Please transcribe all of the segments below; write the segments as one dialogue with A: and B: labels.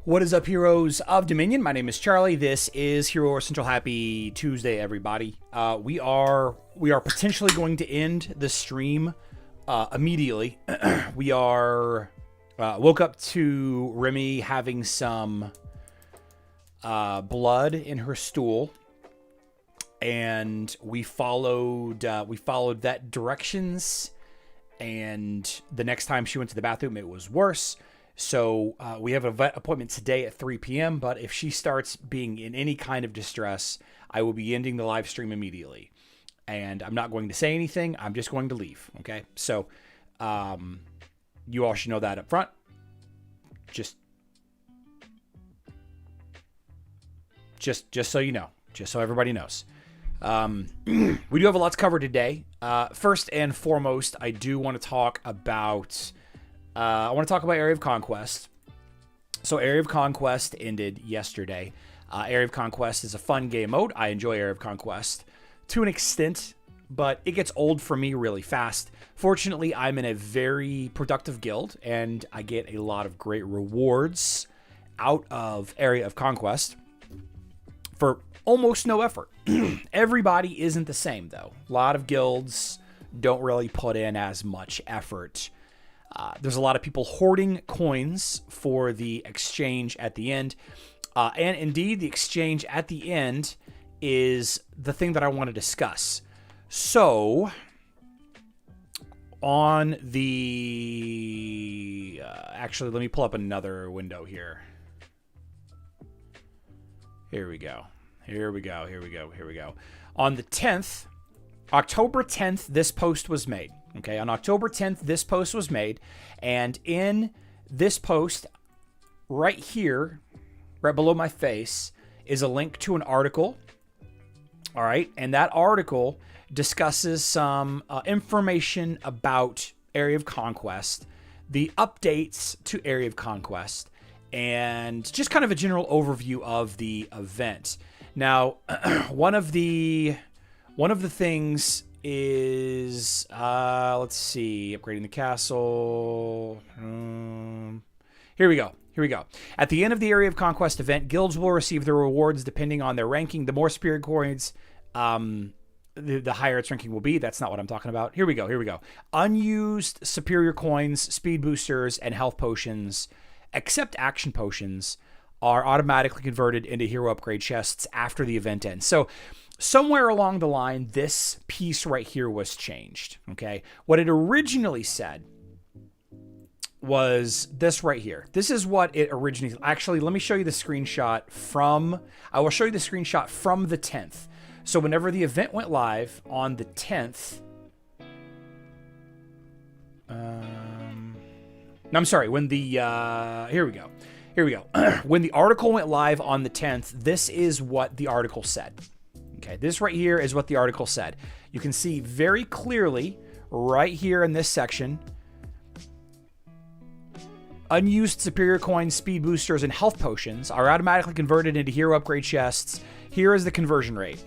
A: What is up, heroes of Dominion? My name is Charlie. This is Hero War Central. Happy Tuesday, everybody. We are potentially going to end the stream immediately. We are woke up to Remy having some blood in her stool, and we followed that directions. And the next time she went to the bathroom, it was worse. So we have a vet appointment today at 3 p.m., but if she starts being in any kind of distress, I will be ending the live stream immediately. And I'm not going to say anything. I'm just going to leave, okay? So you all should know that up front. Just so you know. Just so everybody knows. We do have a lot to cover today. First and foremost, I do want to talk about... Area of Conquest. So Area of Conquest ended yesterday. Area of Conquest is a fun game mode. I enjoy Area of Conquest to an extent, but it gets old for me really fast. Fortunately, I'm in a very productive guild, and I get a lot of great rewards out of Area of Conquest for almost no effort. Everybody isn't the same, though. A lot of guilds don't really put in as much effort. There's a lot of people hoarding coins for the exchange at the end. And indeed, the exchange at the end is the thing that I want to discuss. So, on the... actually, let me pull up another window here. Here we go. On the 10th, October 10th, this post was made. Okay, on October 10th, this post was made, and in this post, right here, right below my face, is a link to an article, all right, and that article discusses some information about Area of Conquest, the updates to Area of Conquest, and just kind of a general overview of the event. Now, one of the things is, let's see, upgrading the castle. Here we go. At the end of the Area of Conquest event, guilds will receive their rewards depending on their ranking. The more superior coins, the higher its ranking will be. That's not what I'm talking about. Here we go. Unused superior coins, speed boosters, and health potions, except action potions, are automatically converted into hero upgrade chests after the event ends. So, somewhere along the line, this piece right here was changed, okay? What it originally said was this right here. This is what it originally... Actually, let me show you the screenshot from... I will show you the screenshot from the 10th. So whenever the event went live on the 10th... No, I'm sorry. When the... Here we go. When the article went live on the 10th, this is what the article said. Okay, this right here is what the article said. You can see very clearly right here in this section, unused superior coins, speed boosters, and health potions are automatically converted into hero upgrade chests. Here is the conversion rate.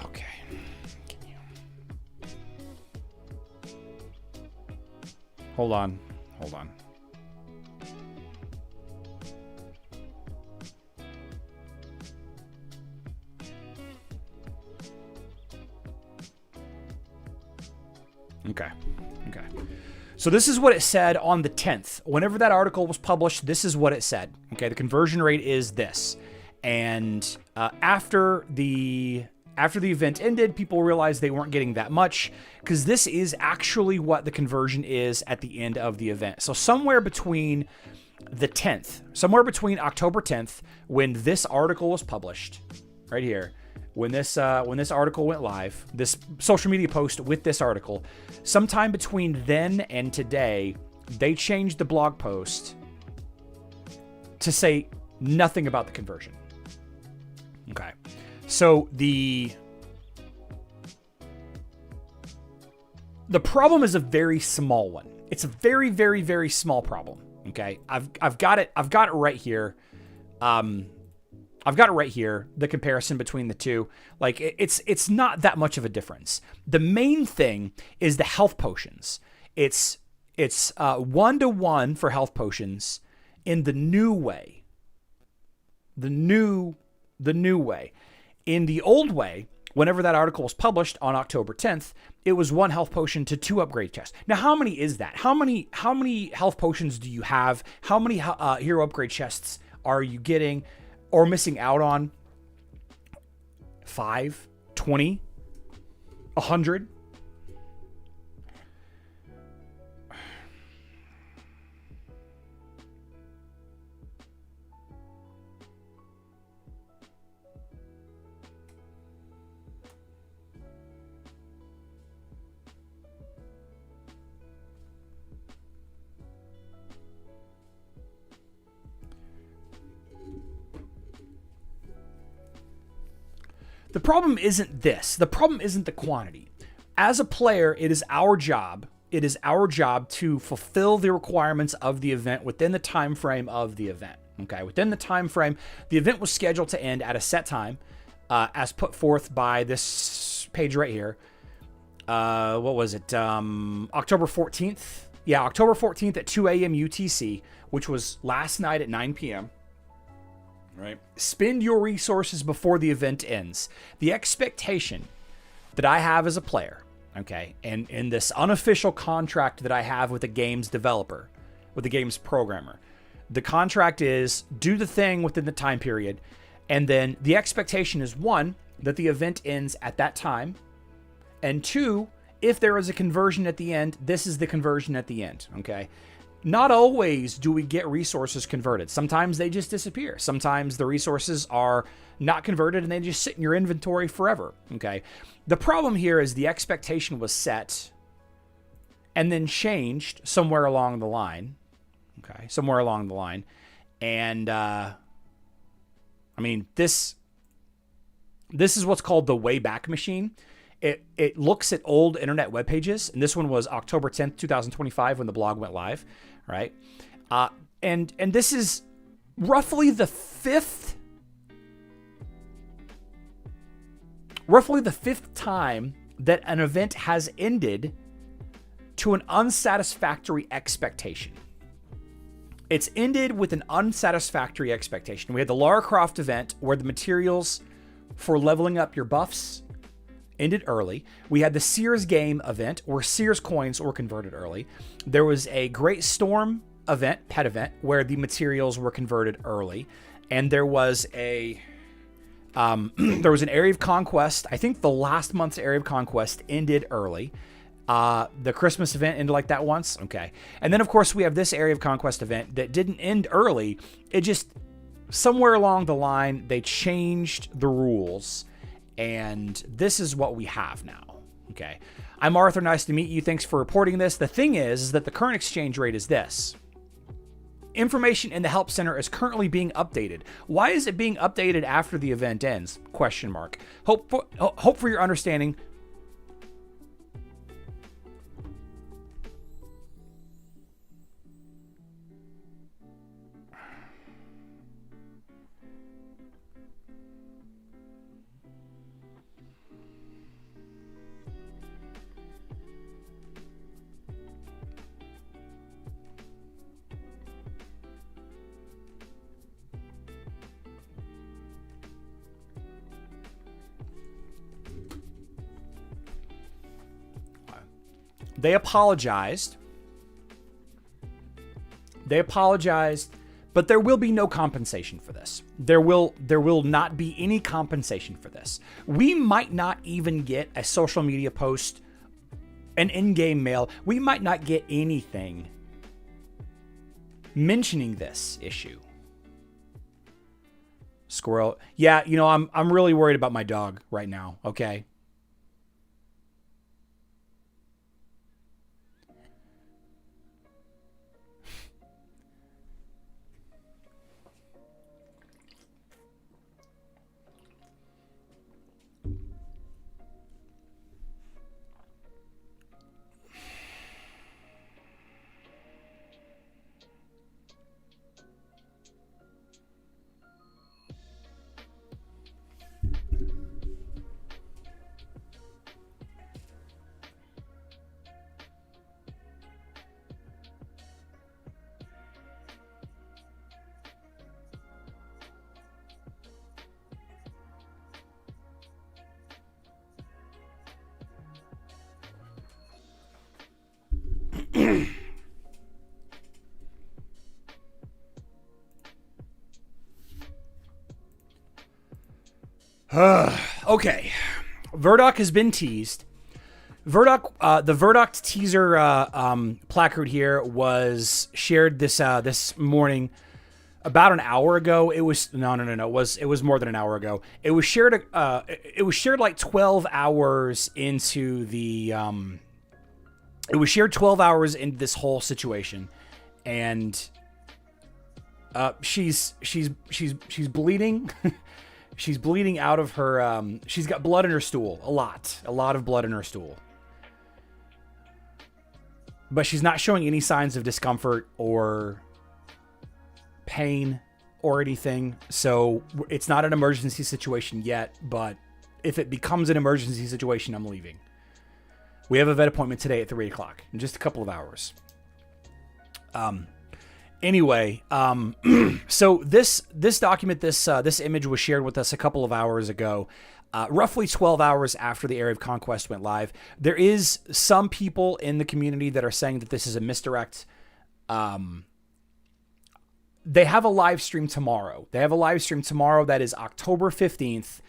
A: Okay. Hold on. Okay. So this is what it said on the 10th. Whenever that article was published, this is what it said. Okay, the conversion rate is this. And after the event ended, people realized they weren't getting that much, because this is actually what the conversion is at the end of the event. So somewhere between the 10th, somewhere between October 10th, when this article was published, right here, when this article went live, this social media post with this article, sometime between then and today, they changed the blog post to say nothing about the conversion. Okay. So the problem is a very small one. It's a very, very, very small problem. Okay. I've got it right here. I've got it right here, the comparison between the two. Like, it's not that much of a difference. The main thing is the health potions. It's 1-to-1 for health potions in the new way. The new way. In the old way, whenever that article was published on October 10th, it was 1 health potion to 2 upgrade chests. Now, how many is that? How many health potions do you have? How many hero upgrade chests are you getting or missing out on? 5, 20, 100? The problem isn't this. The problem isn't the quantity. As a player, it is our job. It is our job to fulfill the requirements of the event within the time frame of the event. Okay, within the time frame, the event was scheduled to end at a set time, as put forth by this page right here. What was it? October 14th. Yeah, October 14th at 2 a.m. UTC, which was last night at 9 p.m. Right. Spend your resources before the event ends. The expectation that I have as a player, okay, and in this unofficial contract that I have with the game's developer, with the game's programmer, the contract is do the thing within the time period, and then the expectation is 1, that the event ends at that time, and 2, if there is a conversion at the end, this is the conversion at the end, okay? Not always do we get resources converted. Sometimes they just disappear. Sometimes the resources are not converted and they just sit in your inventory forever. Okay. The problem here is the expectation was set and then changed somewhere along the line. Okay. Somewhere along the line. And, I mean, this is what's called the Wayback Machine. It looks at old internet web pages, and this one was October 10th, 2025 when the blog went live, right? And this is roughly the fifth time that an event has ended to an unsatisfactory expectation. It's ended with an unsatisfactory expectation. We had the Lara Croft event where the materials for leveling up your buffs ended early. We had the Sears game event where Sears coins were converted early. There was a Great Storm event, pet event, where the materials were converted early. And there was an Area of Conquest. I think the last month's Area of Conquest ended early. The Christmas event ended like that once. Okay. And then of course we have this Area of Conquest event that didn't end early. It just, somewhere along the line, they changed the rules. And this is what we have now. Okay. I'm Arthur. Nice to meet you. Thanks for reporting this. The thing is that the current exchange rate is this. Information in the help center is currently being updated. Why is it being updated after the event ends? Question mark. Hope for your understanding. They apologized. But there will be no compensation for this. There will not be any compensation for this. We might not even get a social media post, an in-game mail. We might not get anything mentioning this issue. Squirrel. Yeah, you know, I'm really worried about my dog right now, okay? Okay. Verdoc has been teased. Verdoc, the Verdoc teaser placard here was shared this morning, about an hour ago. It was no. It was more than an hour ago. It was shared. It was shared like 12 hours into the. It was shared 12 hours into this whole situation, and she's bleeding. She's bleeding out of her. She's got blood in her stool. A lot of blood in her stool. But she's not showing any signs of discomfort or pain or anything. So it's not an emergency situation yet. But if it becomes an emergency situation, I'm leaving. We have a vet appointment today at 3 o'clock in just a couple of hours. Anyway, so this document, this image was shared with us a couple of hours ago, roughly 12 hours after the Area of Conquest went live. There is some people in the community that are saying that this is a misdirect. They have a live stream tomorrow. That is October 15th.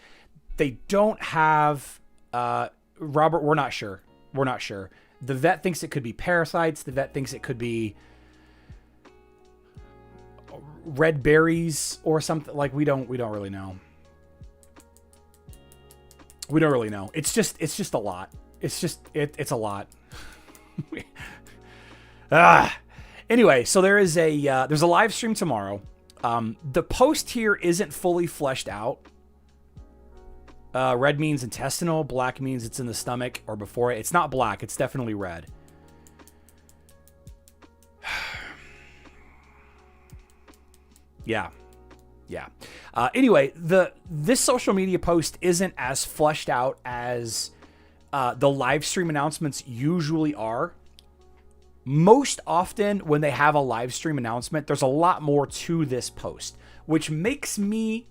A: They don't have, Robert, we're not sure. The vet thinks it could be parasites. The vet thinks it could be red berries or something. Like we don't really know. We don't really know. It's just a lot. It's a lot. Anyway, so there's a live stream tomorrow. The post here isn't fully fleshed out. Red means intestinal. Black means it's in the stomach or before it. It's not black. It's definitely red. Yeah. Anyway, this social media post isn't as fleshed out as the live stream announcements usually are. Most often when they have a live stream announcement, there's a lot more to this post, which makes me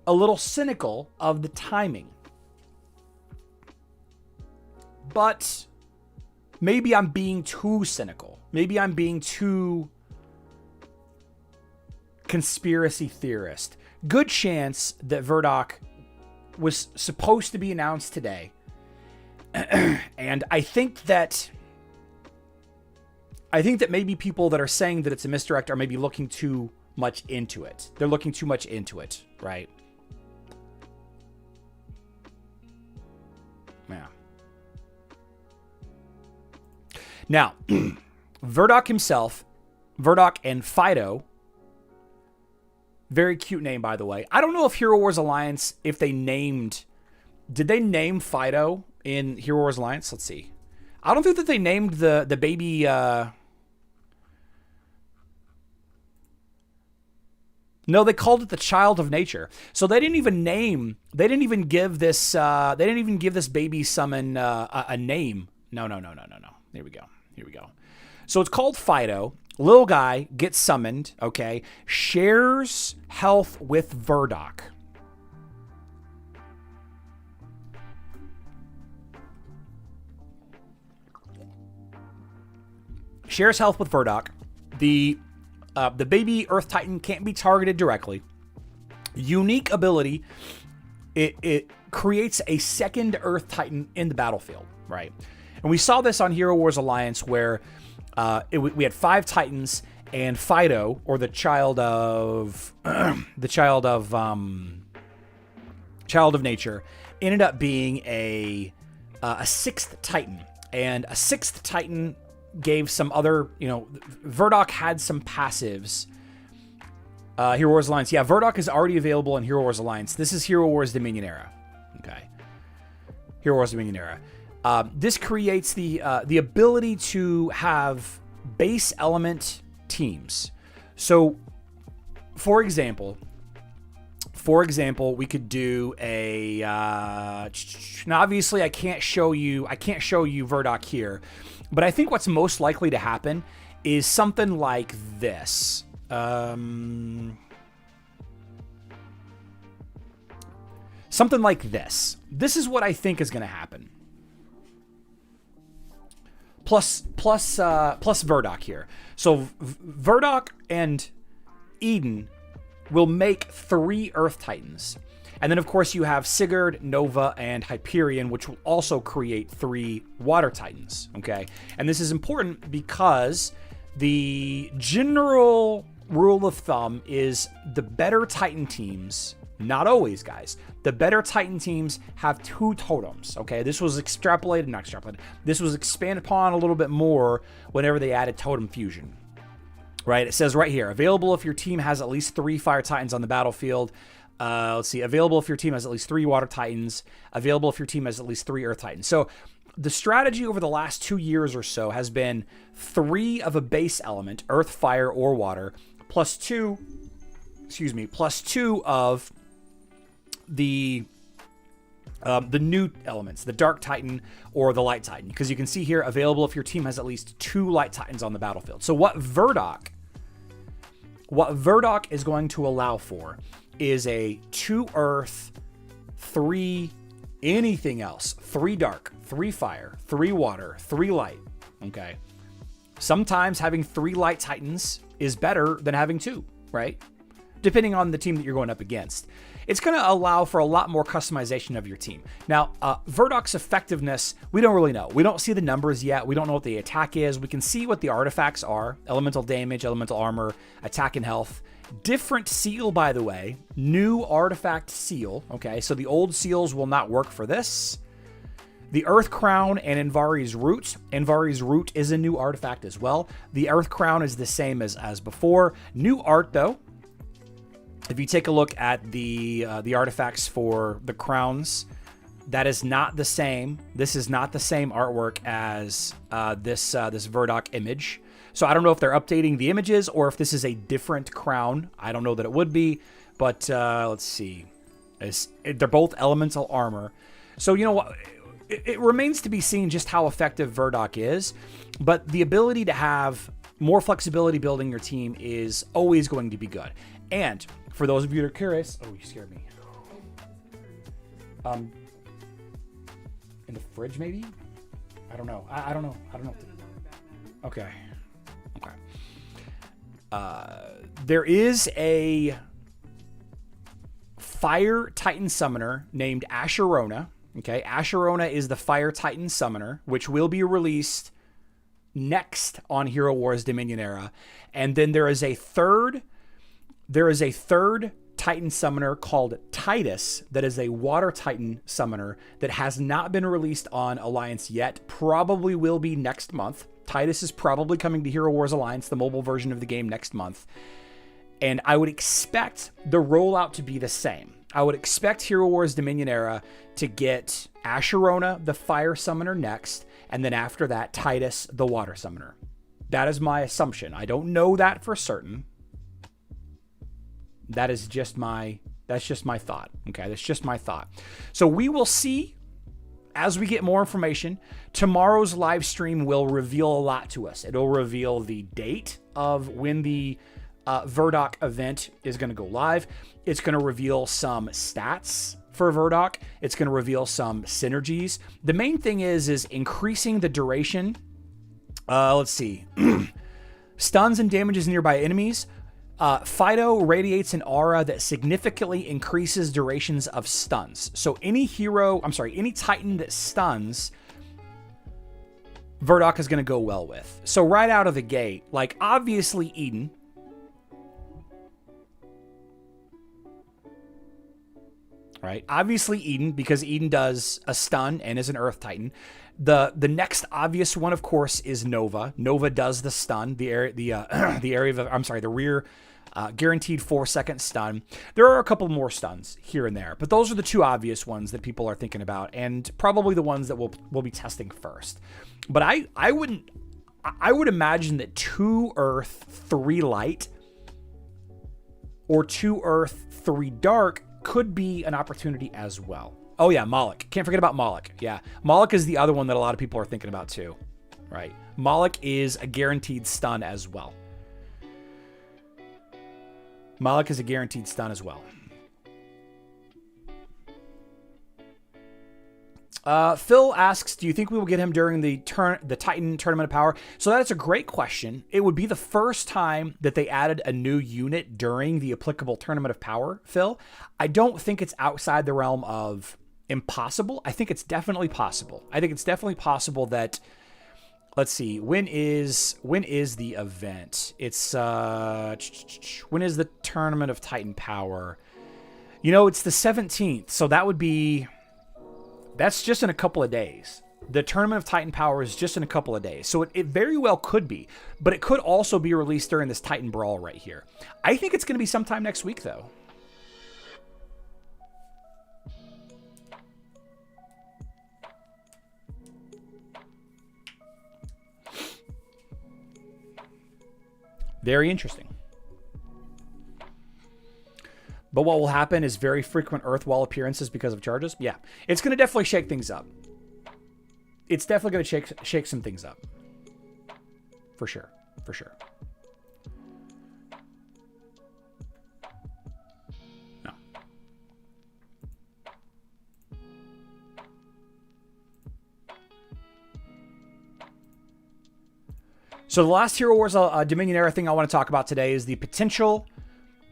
A: a little cynical of the timing. But maybe I'm being too cynical. Maybe I'm being too conspiracy theorist. Good chance that verdoc was supposed to be announced today. And I think that maybe people that are saying that it's a misdirect are maybe looking too much into it. They're looking too much into it, right? Yeah. Now, verdoc himself, Verdoc and Fido, very cute name, by the way. I don't know if Hero Wars Alliance, did they name Fido in Hero Wars Alliance? Let's see. I don't think that they named the baby, no, they called it the Child of Nature. So they didn't even give this baby summon a name. No. Here we go. So it's called Fido. Little guy gets summoned, okay? Shares health with verdoc. Shares health with verdoc. The baby Earth Titan can't be targeted directly. Unique ability. It creates a second Earth Titan in the battlefield, right? And we saw this on Hero Wars Alliance where we had 5 Titans and Fido, or the child of nature, ended up being a 6th Titan, and a 6th Titan gave some other, verdoc had some passives. Hero Wars Alliance, yeah, verdoc is already available in Hero Wars Alliance. This is Hero Wars Dominion era, okay. Hero Wars Dominion era. This creates the ability to have base element teams. So, for example, we could do a. Now, obviously, I can't show you verdoc here, but I think what's most likely to happen is something like this. Something like this. This is what I think is going to happen. plus verdoc here. So verdoc and Eden will make 3 Earth Titans. And then, of course, you have Sigurd, Nova, and Hyperion, which will also create 3 Water Titans, okay? And this is important because the general rule of thumb is the better Titan teams, not always, guys, the better Titan teams have 2 totems, okay? This was this was expanded upon a little bit more whenever they added Totem Fusion. Right, it says right here, available if your team has at least 3 Fire Titans on the battlefield. Let's see, available if your team has at least 3 Water Titans. Available if your team has at least 3 Earth Titans. So the strategy over the last 2 years or so has been 3 of a base element, Earth, Fire, or Water, plus 2 of the new elements, the Dark Titan or the Light Titan. Because you can see here, available if your team has at least 2 Light Titans on the battlefield. So what verdoc is going to allow for is a 2 Earth, 3 anything else, 3 Dark, 3 Fire, 3 Water, 3 Light, okay? Sometimes having 3 Light Titans is better than having 2, right? Depending on the team that you're going up against. It's going to allow for a lot more customization of your team. Now, verdoc's effectiveness, we don't really know. We don't see the numbers yet. We don't know what the attack is. We can see what the artifacts are. Elemental damage, elemental armor, attack and health. Different seal, by the way. New artifact seal. Okay, so the old seals will not work for this. The Earth Crown and Envari's Root. Envari's Root is a new artifact as well. The Earth Crown is the same as before. New art, though. If you take a look at the artifacts for the crowns, that is not the same. This is not the same artwork as this verdoc image. So I don't know if they're updating the images or if this is a different crown. I don't know that it would be, but let's see. They're both elemental armor. So you know what? It remains to be seen just how effective verdoc is, but the ability to have more flexibility building your team is always going to be good. And for those of you that are curious, oh, you scared me. In the fridge, maybe? I don't know. I don't know. I don't know. Okay. There is a Fire Titan Summoner named Asherona. Okay, Asherona is the Fire Titan Summoner, which will be released next on Hero Wars Dominion Era. And then there is a third Titan Summoner called Titus that is a Water Titan Summoner that has not been released on Alliance yet. Probably will be next month. Titus is probably coming to Hero Wars Alliance, the mobile version of the game, next month. And I would expect the rollout to be the same. I would expect Hero Wars Dominion Era to get Asherona, the Fire Summoner, next. And then after that, Titus, the Water Summoner. That is my assumption. I don't know that for certain. That's just my thought. Okay, that's just my thought. So we will see as we get more information. Tomorrow's live stream will reveal a lot to us. It'll reveal the date of when the verdoc event is going to go live. It's going to reveal some stats for verdoc. It's going to reveal some synergies. The main thing is increasing the duration. Let's see. Stuns and damages nearby enemies. Fido radiates an aura that significantly increases durations of stuns. So any Titan that stuns, verdoc is going to go well with. So right out of the gate, like obviously Eden. Right? Obviously Eden, because Eden does a stun and is an Earth Titan. The next obvious one, of course, is Nova. Nova does the stun, the rear guaranteed 4-second stun. There are a couple more stuns here and there, but those are the 2 obvious ones that people are thinking about, and probably the ones that we'll be testing first. But I would imagine that 2 Earth, 3 Light, or 2 Earth, 3 Dark could be an opportunity as well. Oh yeah, Moloch. Can't forget about Moloch. Yeah, Moloch is the other one that a lot of people are thinking about too, right? Moloch is a guaranteed stun as well. Moloch is a guaranteed stun as well. Phil asks, do you think we will get him during the Titan Tournament of Power? So that's a great question. It would be the first time that they added a new unit during the applicable Tournament of Power, Phil. I don't think it's outside the realm of impossible. I think it's definitely possible. I think it's definitely possible that, let's see, when is the event? It's, when is the Tournament of Titan Power? You know, it's the 17th, so that would be... That's just in a couple of days. The Tournament of Titan Power is just in a couple of days. So it very well could be. But it could also be released during this Titan Brawl right here. I think it's going to be sometime next week, though. Very interesting. But what will happen is very frequent Earth Wall appearances because of charges. Yeah, it's going to definitely shake things up. It's definitely going to shake some things up. For sure. For sure. No. So the last Hero Wars Dominion Era thing I want to talk about today is the potential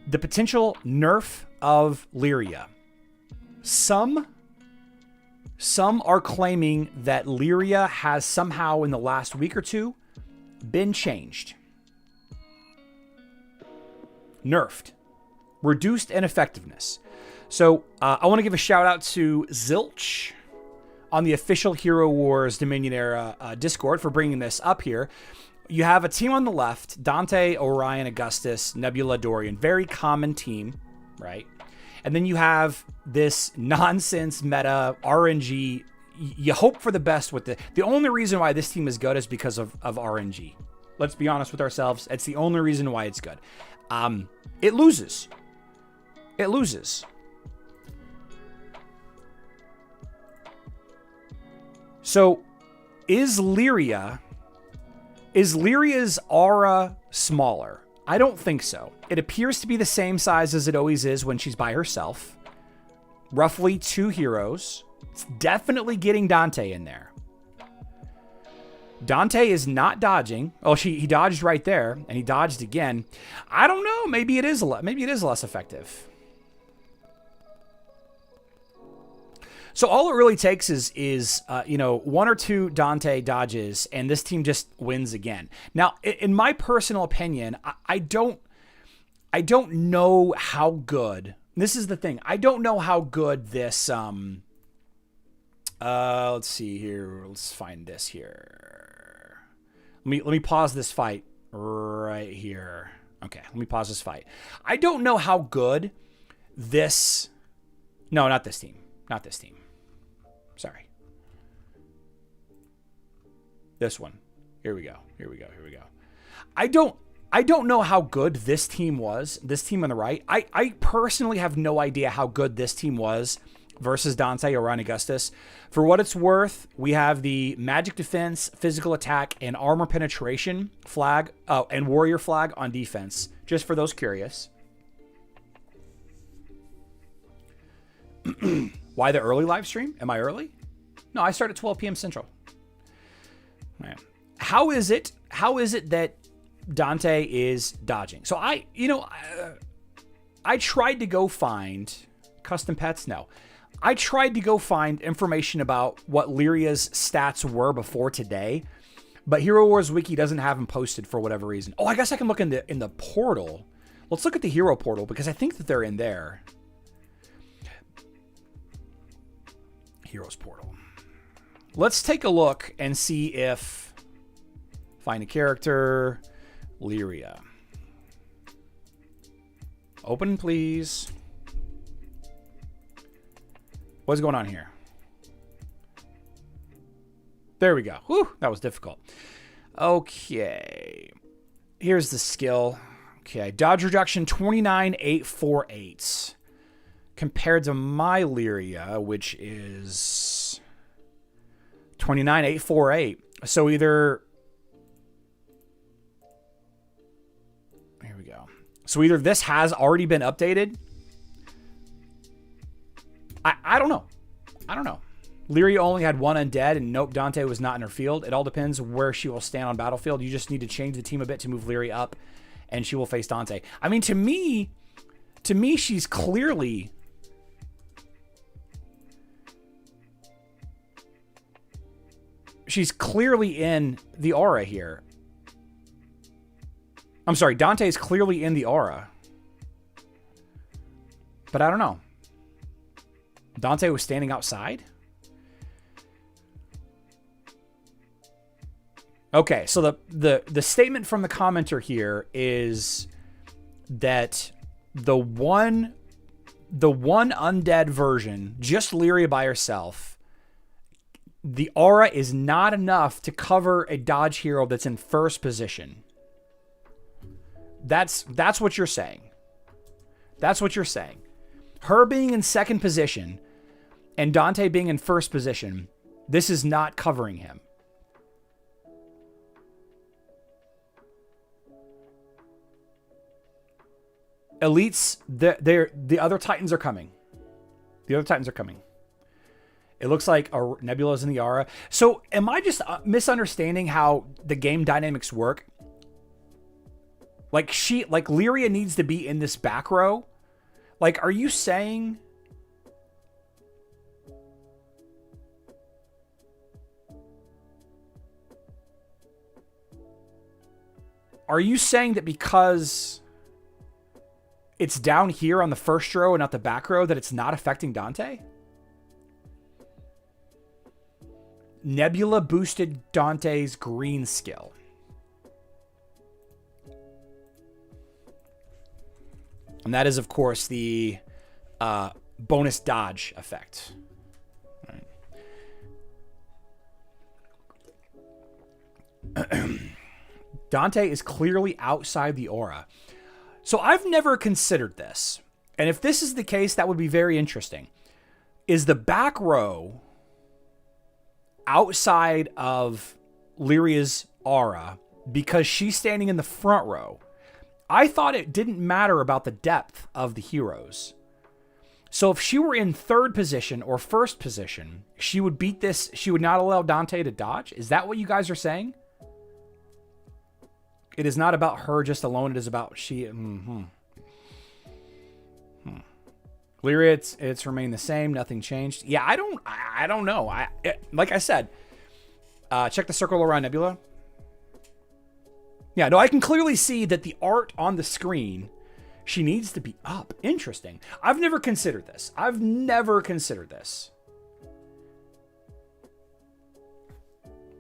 A: nerf of Lyria. Some are claiming that Lyria has somehow in the last week or two been changed. Nerfed. Reduced in effectiveness. So I want to give a shout out to Zilch on the official Hero Wars Dominion Era Discord for bringing this up here. You have a team on the left, Dante, Orion, Augustus, Nebula, Dorian. Very common team, right? And then you have this nonsense meta RNG. You hope for the best with it. The only reason why this team is good is because of RNG. Let's be honest with ourselves. It's the only reason why it's good. It loses. It loses. So, is Lyria's aura smaller? I don't think so. It appears to be the same size as it always is when she's by herself. Roughly 2 heroes. It's definitely getting Dante in there. Dante is not dodging. Oh, he dodged right there, and he dodged again. I don't know. Maybe it is less effective. So all it really takes is 1 or 2 Dante dodges, and this team just wins again. Now, in my personal opinion, I don't know how good. This is the thing. I don't know how good this. Let's see here. Let's find this here. Let me pause this fight right here. Okay, let me pause this fight. I don't know how good this. No, not this team. Not this team. Sorry. This one. Here we go. I don't know how good this team was. This team on the right. I personally have no idea how good this team was versus Dante, Orion, Augustus. For what it's worth, we have the magic defense, physical attack, and armor penetration flag, and warrior flag on defense. Just for those curious. Why the early live stream? Am I early? No, I start at 12 p.m. Central. Right. How is it that Dante is dodging? So I tried to go find custom pets. No, I tried to go find information about what Lyria's stats were before today, but Hero Wars Wiki doesn't have them posted for whatever reason. Oh, I guess I can look in the portal. Let's look at the hero portal because I think that they're in there. Heroes portal. Let's take a look and see if find a character, Lyria. Open, please. What's going on here? There we go. Whew, that was difficult. Okay. Here's the skill. Okay, dodge reduction 29,848. Compared to my Lyria, which is 29,848. So either... Here we go. So either this has already been updated. I don't know. Lyria only had one undead, and nope, Dante was not in her field. It all depends where she will stand on battlefield. You just need to change the team a bit to move Lyria up, and she will face Dante. I mean, to me, she's clearly... She's clearly in the aura here. I'm sorry, Dante's clearly in the aura. But I don't know. Dante was standing outside? Okay, so the statement from the commenter here is that the one undead version, just Lyria by herself, the aura is not enough to cover a dodge hero that's in first position. That's what you're saying. That's what you're saying. Her being in second position and Dante being in first position, this is not covering him. Elites, the other Titans are coming. The other Titans are coming. It looks like Nebula's in the aura. So am I just misunderstanding how the game dynamics work? Like Lyria needs to be in this back row? Like, are you saying... Are you saying that because it's down here on the first row and not the back row that it's not affecting Dante? Nebula boosted Dante's green skill. And that is, of course, the bonus dodge effect. Right. Dante is clearly outside the aura. So I've never considered this. And if this is the case, that would be very interesting. Is the back row outside of Lyria's aura because she's standing in the front row? I thought it didn't matter about the depth of the heroes. So if she were in third position or first position, she would beat this. She would not allow Dante to dodge. Is that what you guys are saying? It is not about her just alone. It is about she. Lyria, it's remained the same. Nothing changed. Yeah, I don't know. Like I said, check the circle around Nebula. Yeah, no, I can clearly see that the art on the screen, she needs to be up. Interesting. I've never considered this.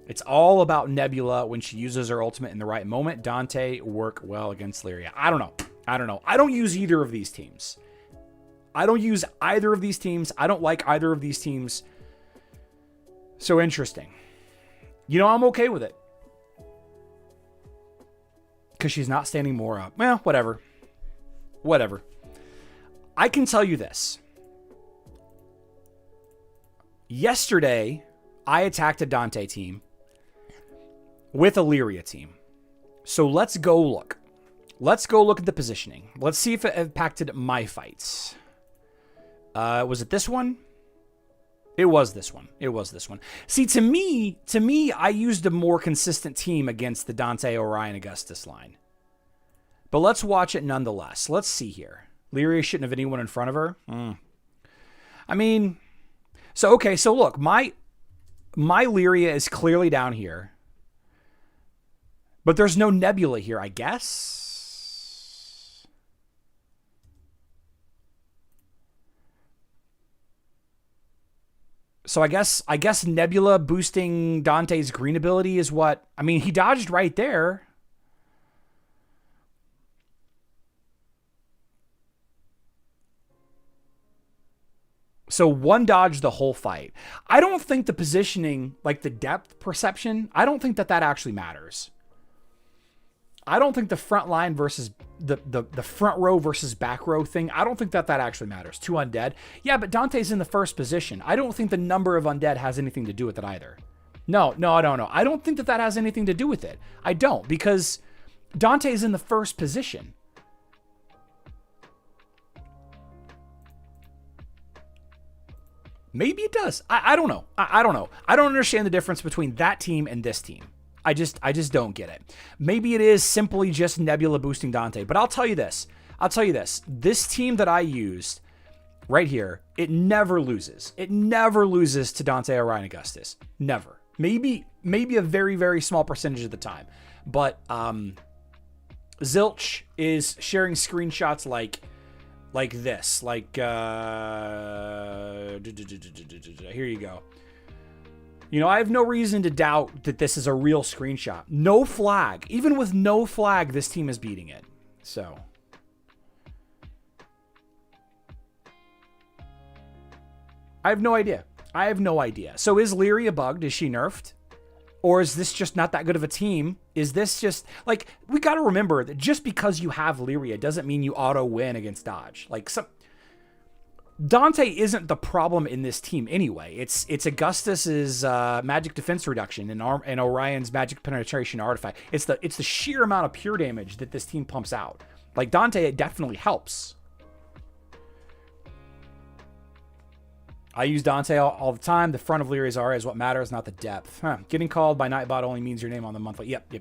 A: It's all about Nebula when she uses her ultimate in the right moment. Dante work well against Lyria. I don't know. I don't use either of these teams. I don't like either of these teams. So interesting. You know, I'm okay with it. Because she's not standing more up. Well, whatever. I can tell you this. Yesterday, I attacked a Dante team with a Lyria team. So let's go look. Let's go look at the positioning. Let's see if it impacted my fights. Was it this one? It was this one. See, to me, I used a more consistent team against the Dante, Orion, Augustus line. But let's watch it nonetheless. Let's see here. Lyria shouldn't have anyone in front of her. I mean, so look, my Lyria is clearly down here. But there's no Nebula here, I guess. So I guess Nebula boosting Dante's green ability is what... I mean, he dodged right there. So one dodged the whole fight. I don't think the positioning, like the depth perception, I don't think that actually matters. I don't think the front line versus the front row versus back row thing, I don't think that actually matters. 2 undead. Yeah, but Dante's in the first position. I don't think the number of undead has anything to do with it either. No, I don't know. I don't think that has anything to do with it. I don't, because Dante's in the first position. Maybe it does. I don't know. I don't know. I don't understand the difference between that team and this team. I just don't get it. Maybe it is simply just Nebula boosting Dante. But I'll tell you this. This team that I used right here, it never loses. It never loses to Dante Orion Augustus. Never. Maybe a very, very small percentage of the time. But Zilch is sharing screenshots like this. Here you go. You know, I have no reason to doubt that this is a real screenshot. No flag. Even with no flag, this team is beating it. So. I have no idea. So is Lyria bugged? Is she nerfed? Or is this just not that good of a team? Is this just, like, we got to remember that just because you have Lyria doesn't mean you auto win against Dodge. Like, Dante isn't the problem in this team anyway. It's Augustus's magic defense reduction and Orion's magic penetration artifact. It's the sheer amount of pure damage that this team pumps out. Like, Dante, it definitely helps. I use Dante all the time. The front of Lyria's aura is what matters, not the depth. Huh. Getting called by Nightbot only means your name on the monthly. Yep.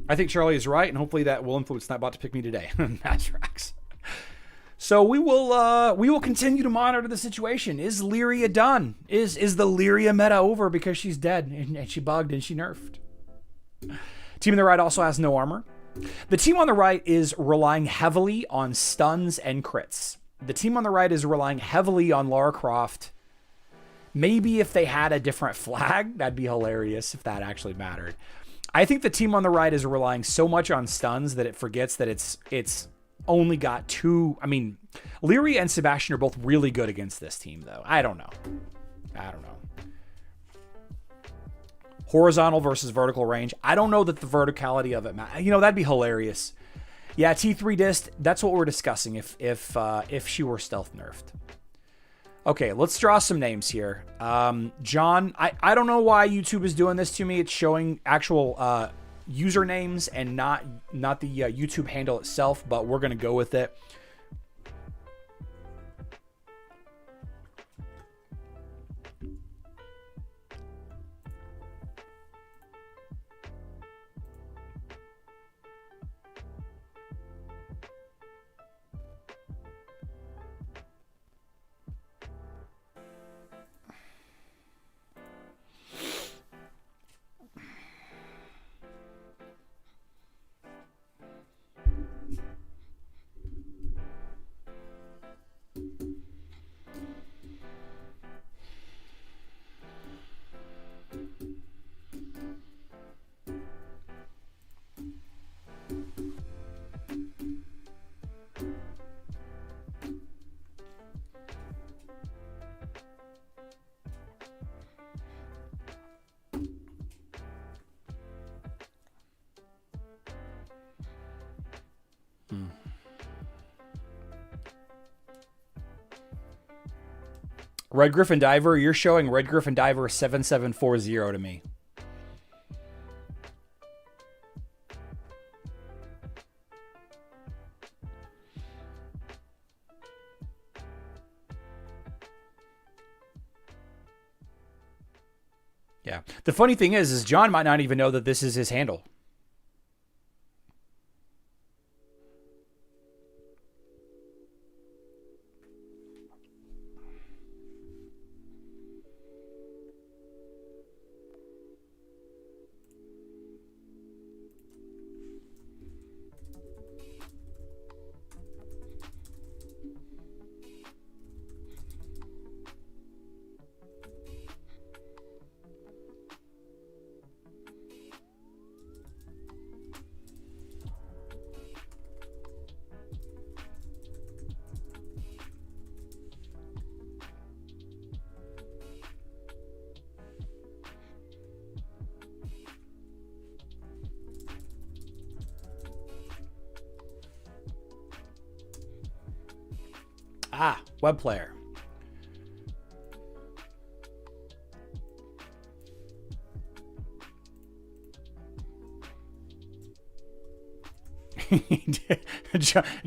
A: I think Charlie is right, and hopefully that will influence Nightbot to pick me today. Matrax. So we will continue to monitor the situation. Is Lyria done? Is the Lyria meta over because she's dead and she bugged and she nerfed? Team on the right also has no armor. The team on the right is relying heavily on stuns and crits. The team on the right is relying heavily on Lara Croft. Maybe if they had a different flag, that'd be hilarious if that actually mattered. I think the team on the right is relying so much on stuns that it forgets that it's only got two. I mean, Lyria and Sebastian are both really good against this team, though. I don't know. Horizontal versus vertical range. I don't know that the verticality of it matters. You know, that'd be hilarious. Yeah, T3 Dist, that's what we're discussing if she were stealth nerfed. Okay, let's draw some names here. John, I don't know why YouTube is doing this to me. It's showing actual usernames and not the YouTube handle itself, but we're going to go with it. Red Griffin Diver, you're showing Red Griffin Diver 7740 to me. Yeah. The funny thing is John might not even know that this is his handle. Ah, web player.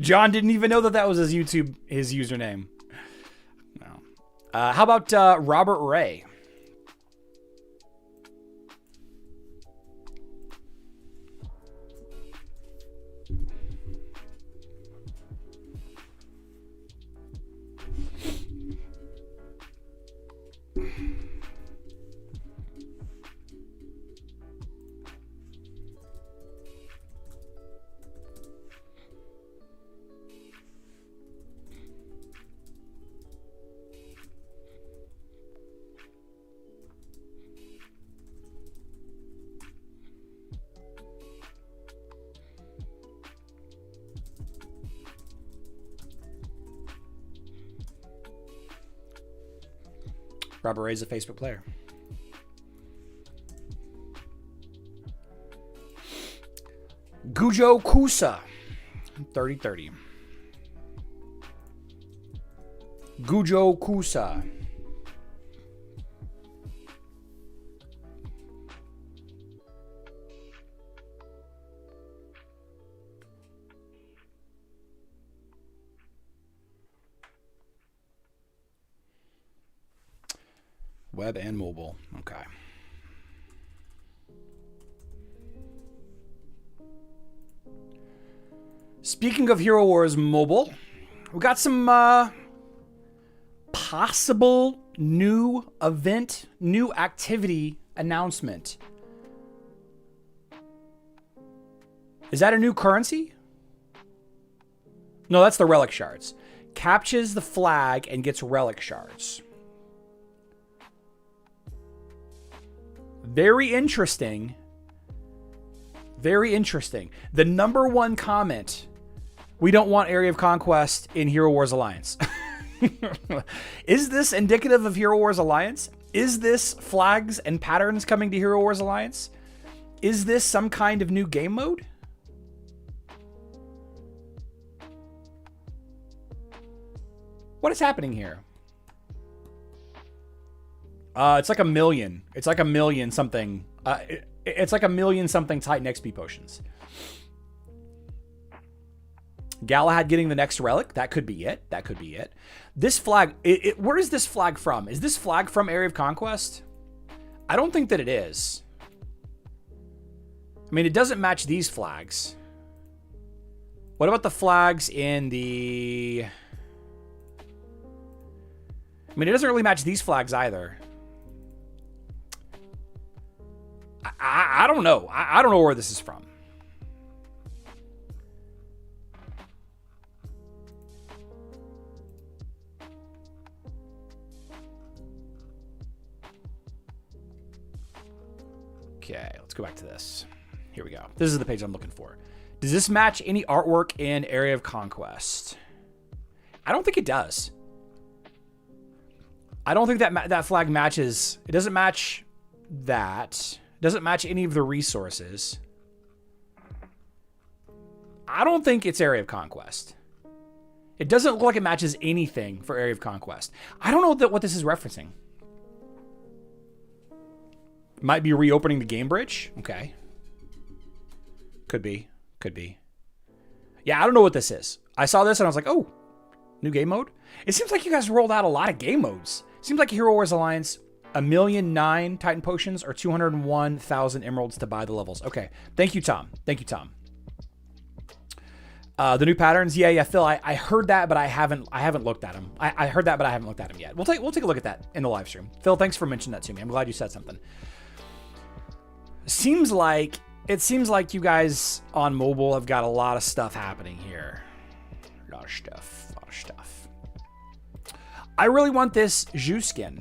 A: John didn't even know that was his username. How about Robert Ray? Robert Ray's a Facebook player. Gujo Kusa, 30-30. Gujo Kusa. Web and mobile. Okay. Speaking of Hero Wars Mobile, we got some possible new event, new activity announcement. Is that a new currency? No, that's the relic shards. Captures the flag and gets relic shards. Very interesting. Very interesting. The number one comment: we don't want Area of Conquest in Hero Wars Alliance. Is this indicative of Hero Wars Alliance? Is this flags and patterns coming to Hero Wars Alliance? Is this some kind of new game mode? What is happening here? It's like a million. It's like a million something. It's like a million something Titan XP potions. Galahad getting the next relic. That could be it. That could be it. This flag. Where is this flag from? Is this flag from Area of Conquest? I don't think that it is. I mean, it doesn't match these flags. What about the flags in the... I mean, it doesn't really match these flags either. I don't know. I don't know where this is from. Okay, let's go back to this. Here we go. This is the page I'm looking for. Does this match any artwork in Area of Conquest? I don't think it does. I don't think that that flag matches. It doesn't match that. It doesn't match any of the resources. I don't think it's Area of Conquest. It doesn't look like it matches anything for Area of Conquest. I don't know what this is referencing. Might be reopening the game bridge. Okay. Could be. Could be. Yeah, I don't know what this is. I saw this and I was like, oh, new game mode? It seems like you guys rolled out a lot of game modes. Seems like Hero Wars Alliance, 1,000,009 Titan Potions or 201,000 Emeralds to buy the levels. Okay. Thank you, Tom. Thank you, Tom. The new patterns. Yeah, Phil, I heard that, but I haven't looked at them. I heard that, but I haven't looked at them yet. We'll take a look at that in the live stream. Phil, thanks for mentioning that to me. I'm glad you said something. It seems like you guys on mobile have got a lot of stuff happening here. A lot of stuff. I really want this Zhu skin.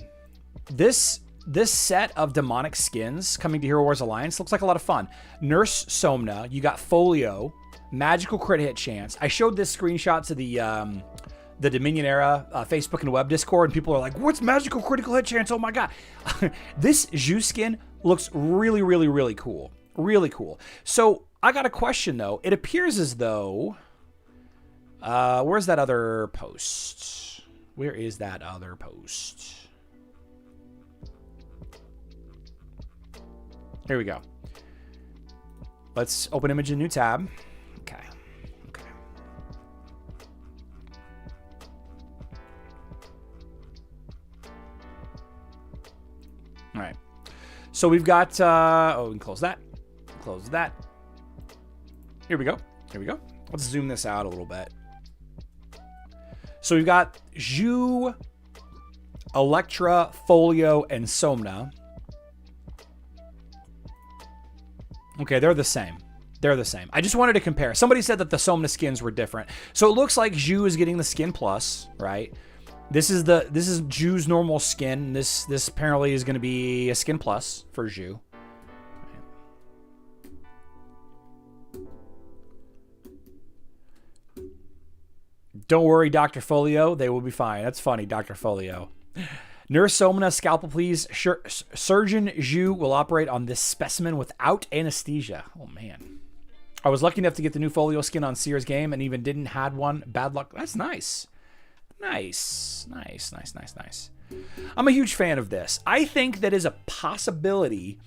A: This set of demonic skins coming to Hero Wars Alliance looks like a lot of fun. Nurse Somna, you got Folio, magical crit hit chance. I showed this screenshot to the Dominion era Facebook and web Discord, and people are like, "What's magical critical hit chance? Oh my god!" This Zhu skin looks really, really, really cool. Really cool. So I got a question though. It appears as though, where's that other post? Where is that other post? Here we go. Let's open image in new tab. Okay. All right. So we've got, oh, we can close that. Close that. Here we go. Here we go. Let's zoom this out a little bit. So we've got Zhu, Electra, Folio, and Somna. Okay, they're the same. They're the same. I just wanted to compare. Somebody said that the Somna skins were different. So it looks like Zhu is getting the skin plus, right? This is Zhu's normal skin. This apparently is going to be a skin plus for Zhu. Don't worry, Dr. Folio. They will be fine. That's funny, Dr. Folio. Nurse Somna, scalpel please. Surgeon Zhu will operate on this specimen without anesthesia. Oh, man. I was lucky enough to get the new Folio skin on Sears game and even didn't had one. Bad luck. That's nice. Nice. Nice, nice, nice, nice. I'm a huge fan of this. I think that is a possibility.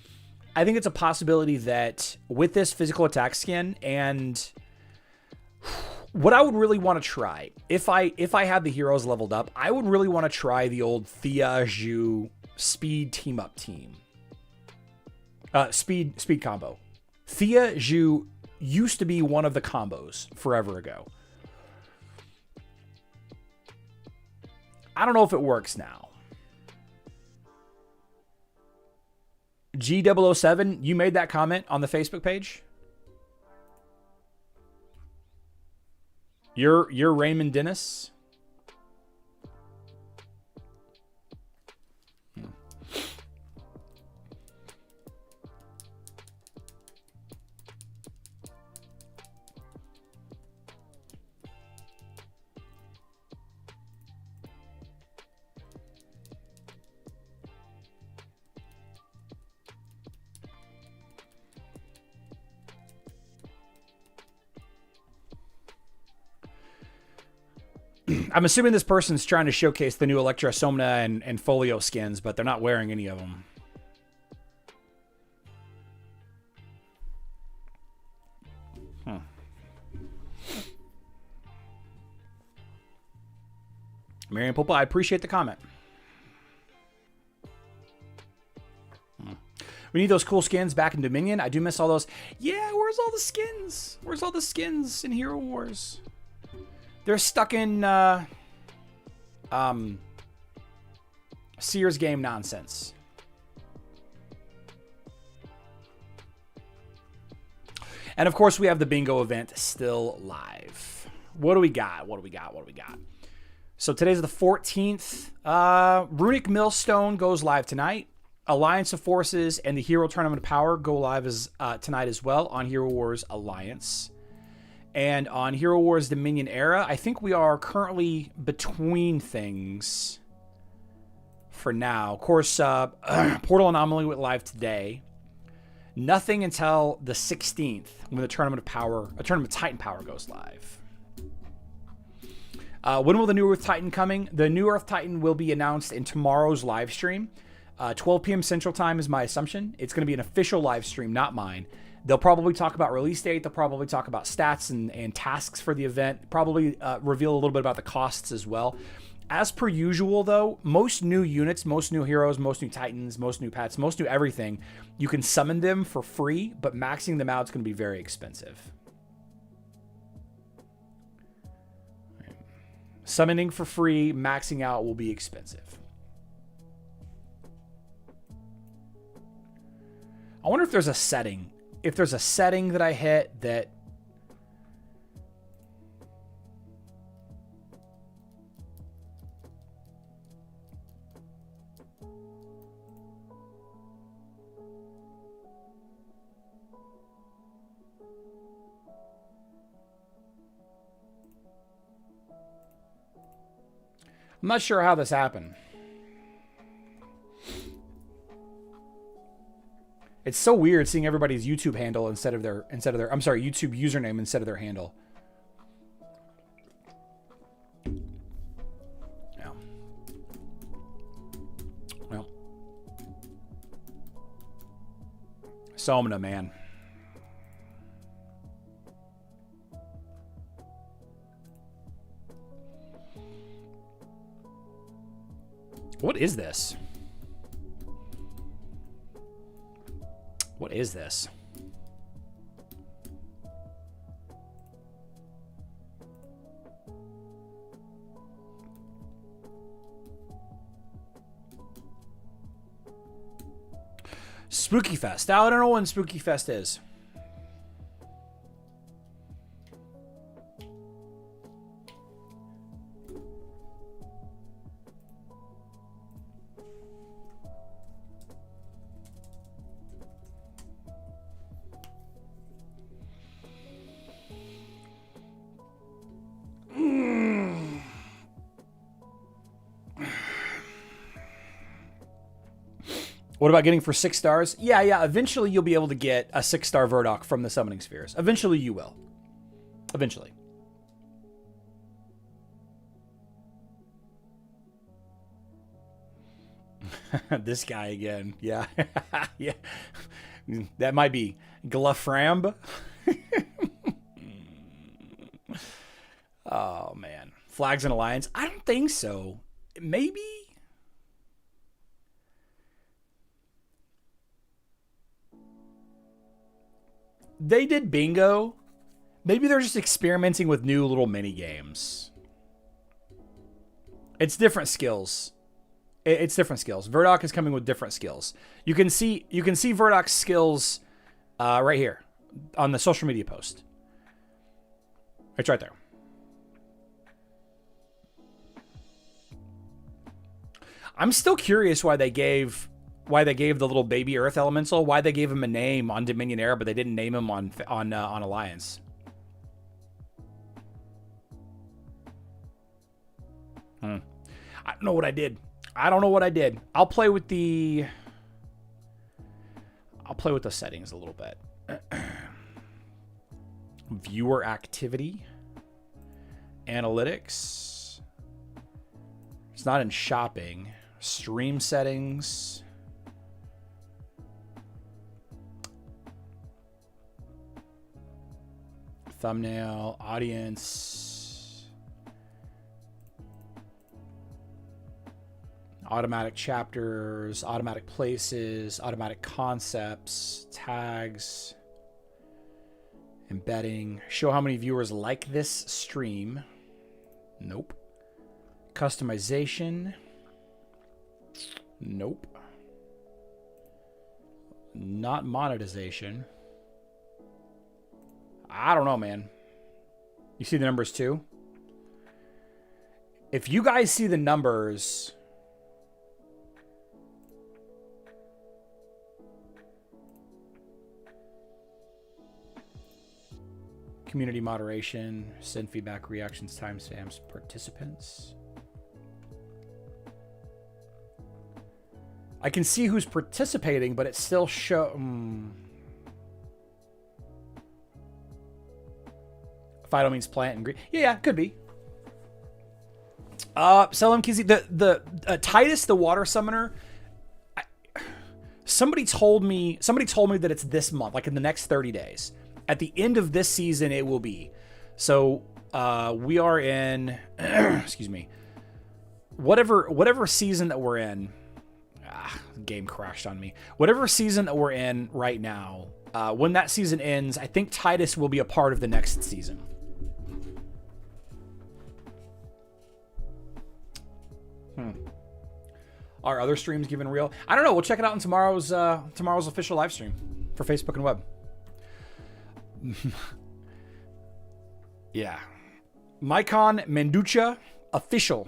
A: I think it's a possibility that with this physical attack skin and what I would really want to try, if I had the heroes leveled up, I would really want to try the old Thea Zhu speed team up team. Speed combo. Thea Zhu used to be one of the combos forever ago. I don't know if it works now. G007, you made that comment on the Facebook page? You're Raymond Dennis? I'm assuming this person's trying to showcase the new Electra, Somna, and Folio skins, but they're not wearing any of them. Marion Popa, I appreciate the comment. We need those cool skins back in Dominion. I do miss all those. Yeah, where's all the skins? Where's all the skins in Hero Wars? They're stuck in Sears game nonsense. And of course, we have the bingo event still live. What do we got? What do we got? What do we got? So today's the 14th. Runic Millstone goes live tonight. Alliance of Forces and the Hero Tournament of Power go live tonight as well on Hero Wars Alliance. And on Hero Wars Dominion Era, I think we are currently between things for now. Of course, Portal Anomaly went live today. Nothing until the 16th when the Tournament of Titan Power goes live. When will the New Earth Titan coming? The New Earth Titan will be announced in tomorrow's live stream. 12 p.m. Central Time is my assumption. It's going to be an official live stream, not mine. They'll probably talk about release date. They'll probably talk about stats and tasks for the event. Probably reveal a little bit about the costs as well. As per usual, though, most new units, most new heroes, most new titans, most new pets, most new everything, you can summon them for free, but maxing them out is going to be very expensive. Summoning for free, maxing out will be expensive. I wonder if there's a setting. If there's a setting that I hit that... I'm not sure how this happened. It's so weird seeing everybody's YouTube handle instead of their I'm sorry, YouTube username instead of their handle. Yeah. Well. Somna, man. What is this? is this? Spooky Fest. I don't know when Spooky Fest is. What about getting for 6 stars? Yeah. Eventually you'll be able to get a 6-star verdoc from the Summoning Spheres. Eventually you will. Eventually. This guy again. Yeah. Yeah. That might be Glaframb. Oh, man. Flags and Alliance? I don't think so. Maybe? They did bingo. Maybe they're just experimenting with new little mini games. It's different skills. It's different skills. Verdoc is coming with different skills. You can see Verdoc's skills right here on the social media post. It's right there. I'm still curious why they gave the little baby Earth Elemental, why they gave him a name on Dominion Era, but they didn't name him on Alliance. I don't know what I did. I'll play with the settings a little bit. Viewer activity, analytics. It's not in shopping. Stream settings. Thumbnail, audience, automatic chapters, automatic places, automatic concepts, tags, embedding, show how many viewers like this stream. Nope. Customization. Nope. Not monetization. I don't know, man. You see the numbers too? If you guys see the numbers, community moderation, send feedback, reactions, timestamps, participants. I can see who's participating, but it still Fido means plant and green. Yeah, could be. Selim Kizzy, the Titus, the water summoner. Somebody told me that it's this month, like in the next 30 days. At the end of this season, it will be. So we are in, excuse me, whatever season that we're in. The game crashed on me. Whatever season that we're in right now, when that season ends, I think Titus will be a part of the next season. Are other streams given real? I don't know. We'll check it out in tomorrow's official live stream for Facebook and web. Yeah. Mycon Menducha official.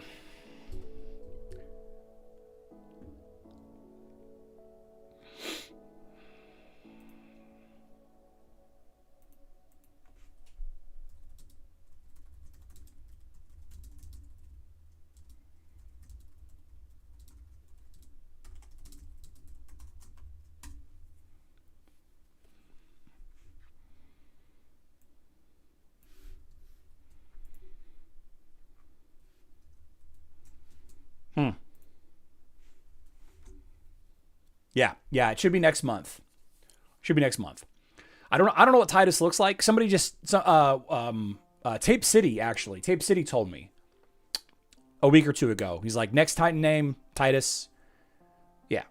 A: Yeah, it should be next month. I don't know what Titus looks like. Somebody just Tape City actually. Tape City told me a week or two ago. He's like, next Titan name, Titus. Yeah.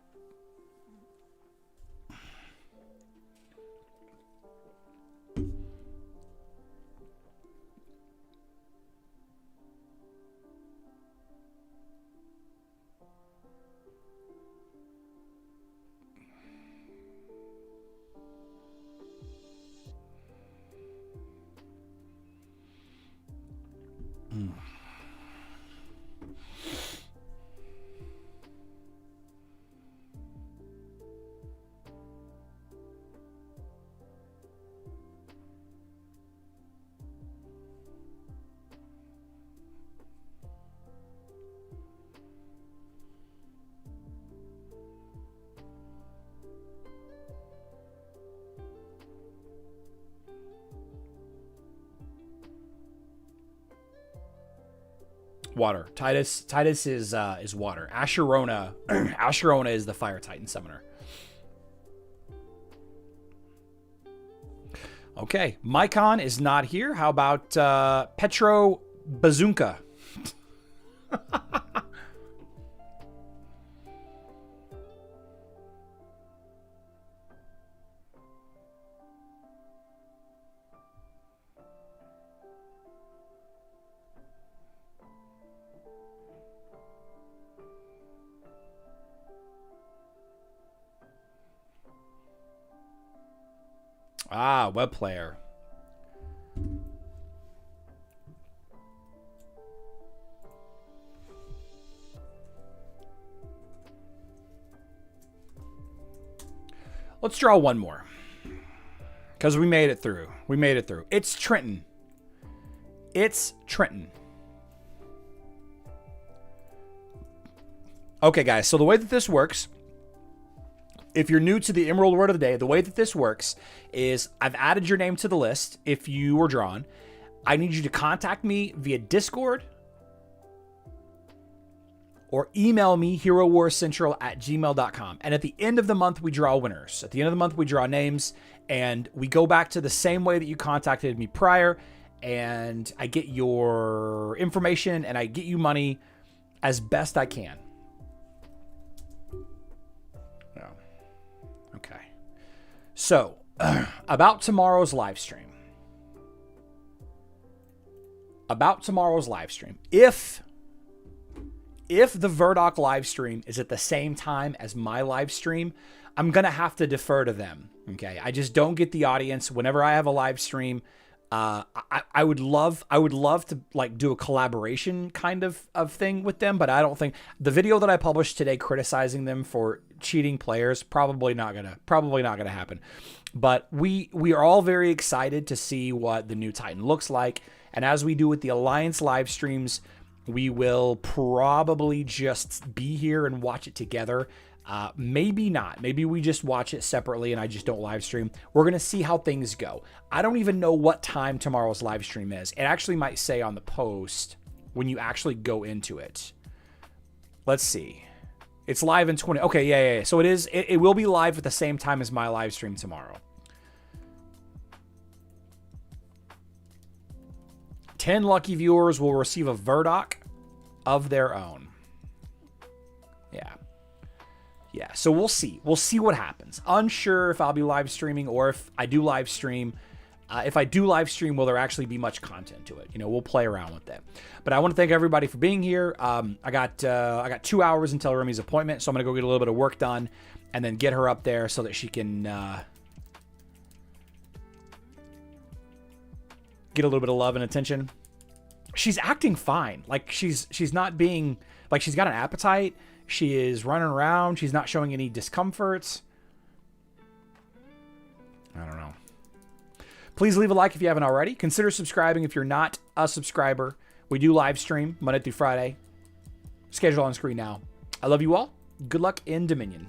A: Water. Titus is water. Asherona Asherona is the Fire Titan summoner. Okay, Mycon is not here. How about Petro Bazunka? Ah, web player. Let's draw one more. Because we made it through. We made it through. It's Trenton. It's Trenton. Okay, guys. So the way that this works, if you're new to the Emerald Word of the Day, the way that this works is I've added your name to the list if you were drawn. I need you to contact me via Discord or email me herowarscentral@gmail.com. And at the end of the month, we draw winners. At the end of the month, we draw names, and we go back to the same way that you contacted me prior, and I get your information and I get you money as best I can. Okay. So, about tomorrow's live stream. About tomorrow's live stream. If the verdoc live stream is at the same time as my live stream, I'm going to have to defer to them. Okay. I just don't get the audience whenever I have a live stream. I would love to like do a collaboration kind of thing with them, but I don't think the video that I published today criticizing them for cheating players probably not gonna happen. But we are all very excited to see what the new Titan looks like, and as we do with the Alliance live streams, we will probably just be here and watch it together. Maybe not. Maybe we just watch it separately and I just don't live stream. We're going to see how things go. I don't even know what time tomorrow's live stream is. It actually might say on the post when you actually go into it. Let's see. It's live in 20. Okay, yeah. So it is. It will be live at the same time as my live stream tomorrow. 10 lucky viewers will receive a verdoc of their own. Yeah, so we'll see. We'll see what happens. Unsure if I'll be live streaming or if I do live stream. If I do live stream, will there actually be much content to it? You know, we'll play around with that. But I want to thank everybody for being here. I got 2 hours until Remy's appointment, so I'm going to go get a little bit of work done and then get her up there so that she can get a little bit of love and attention. She's acting fine. Like she's not being like she's got an appetite. She is running around. She's not showing any discomforts. I don't know. Please leave a like if you haven't already. Consider subscribing if you're not a subscriber. We do live stream Monday through Friday. Schedule on screen now. I love you all. Good luck in Dominion.